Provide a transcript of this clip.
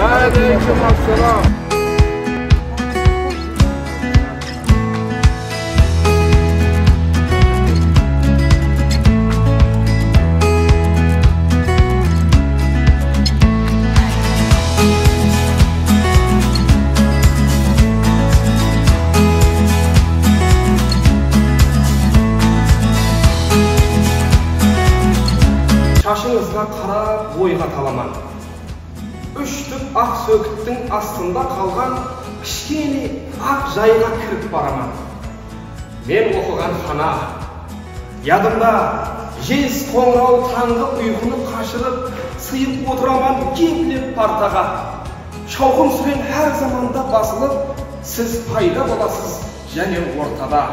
Aleykümselam. Şaşыңызға қарап ойға таламан. Үш түп ақ сөкіттің астында қалған кішкене ақ жайға кіріп бараман. Мен оқыған хана, ядымда жез қоңырау таңғы ұйқыны қашырып, сыйып отыраман кеплеп партаға. Шауқым сүрен әр заманда басылып, сіз пайда боласыз және ортада.